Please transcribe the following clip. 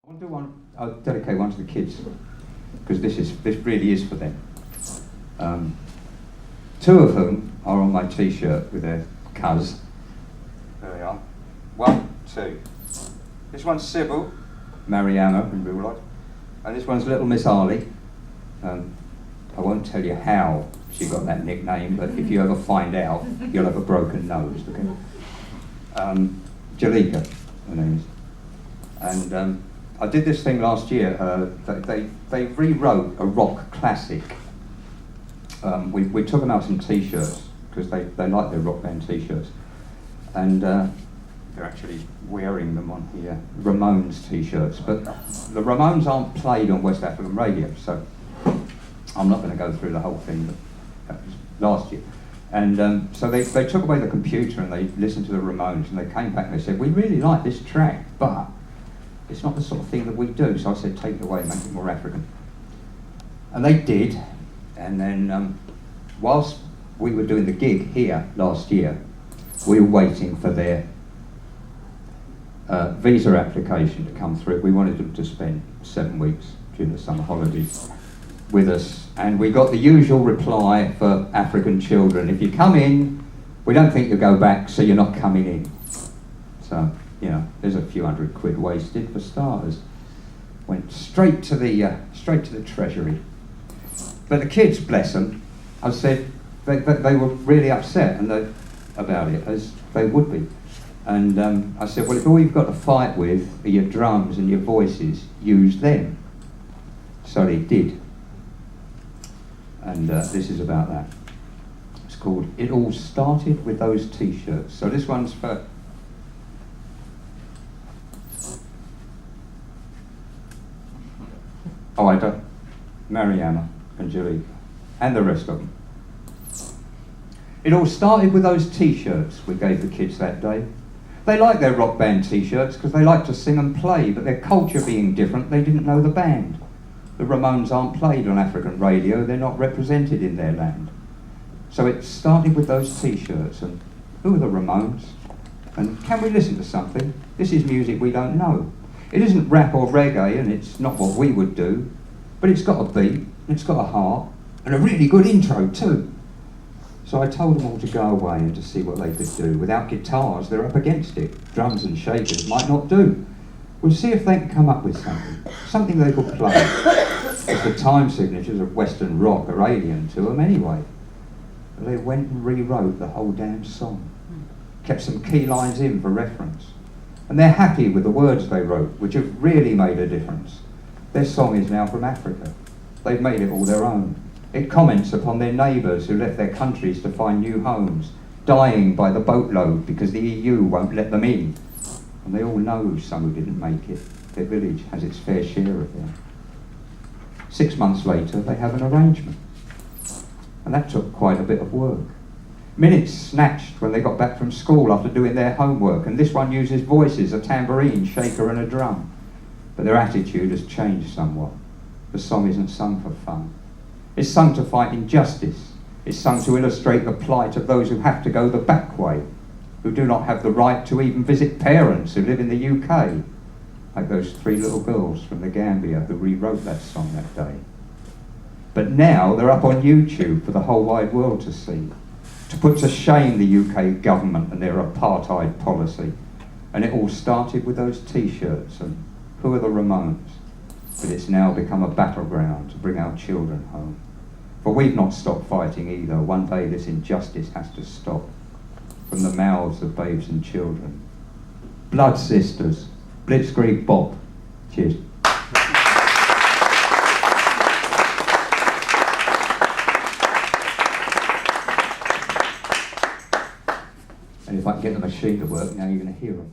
I'll do one. I'll dedicate one to the kids because this really is for them. Two of whom are on my T-shirt with their cuz. There they are. 1, 2. This one's Sybil, Mariana in real life, and this one's Little Miss Harley. I won't tell you how she got that nickname, but if you ever find out, you'll have a broken nose. Okay. Jalika, her name is, and I did this thing last year. They rewrote a rock classic. We took them out some T-shirts because they like their rock band T-shirts, and they're actually wearing them on here, Ramones T-shirts. But the Ramones aren't played on West African radio, so I'm not going to go through the whole thing. But that was last year. And so they took away the computer and they listened to the Ramones, and they came back and they said, we really like this track, but it's not the sort of thing that we do. So I said, take it away, make it more African. And they did. And then whilst we were doing the gig here last year, we were waiting for their visa application to come through. We wanted them to spend 7 weeks during the summer holidays with us, and we got the usual reply for African children: if you come in, we don't think you'll go back, so you're not coming in. So, you know, there's a few £100 wasted for starters. Went straight to the treasury. But the kids, bless them, I said they were really upset about it, as they would be. And I said, well, if all you've got to fight with are your drums and your voices, use them. So they did. And this is about that. It's called It All Started With Those T-shirts. So this one's for Ida, Mariana and Jalika, and the rest of them. It all started with those T-shirts we gave the kids that day. They like their rock band T-shirts because they like to sing and play, but their culture being different, they didn't know the band. The Ramones aren't played on African radio, they're not represented in their land. So it started with those T-shirts, and who are the Ramones? And can we listen to something? This is music we don't know. It isn't rap or reggae, and it's not what we would do, but it's got a beat, it's got a heart, and a really good intro too. So I told them all to go away and to see what they could do. Without guitars, they're up against it. Drums and shakers might not do. We'll see if they can come up with something they could play. Because the time signatures of Western rock are alien to them anyway. But they went and rewrote the whole damn song. Kept some key lines in for reference. And they're happy with the words they wrote, which have really made a difference. Their song is now from Africa. They've made it all their own. It comments upon their neighbours who left their countries to find new homes, dying by the boatload because the EU won't let them in. And they all know some who didn't make it. Their village has its fair share of them. 6 months later, they have an arrangement. And that took quite a bit of work. Minutes snatched when they got back from school after doing their homework, and this one uses voices, a tambourine, shaker and a drum. But their attitude has changed somewhat. The song isn't sung for fun. It's sung to fight injustice. It's sung to illustrate the plight of those who have to go the back way, who do not have the right to even visit parents who live in the UK, like those 3 little girls from the Gambia who rewrote that song that day. But now they're up on YouTube for the whole wide world to see, to put to shame the UK government and their apartheid policy. And it all started with those T-shirts and who are the Ramones? But it's now become a battleground to bring our children home. For we've not stopped fighting either. One day this injustice has to stop from the mouths of babes and children. Blood Sisters, Blitzkrieg Bop. Cheers. And if I can get the machine to work, now you're going to hear them.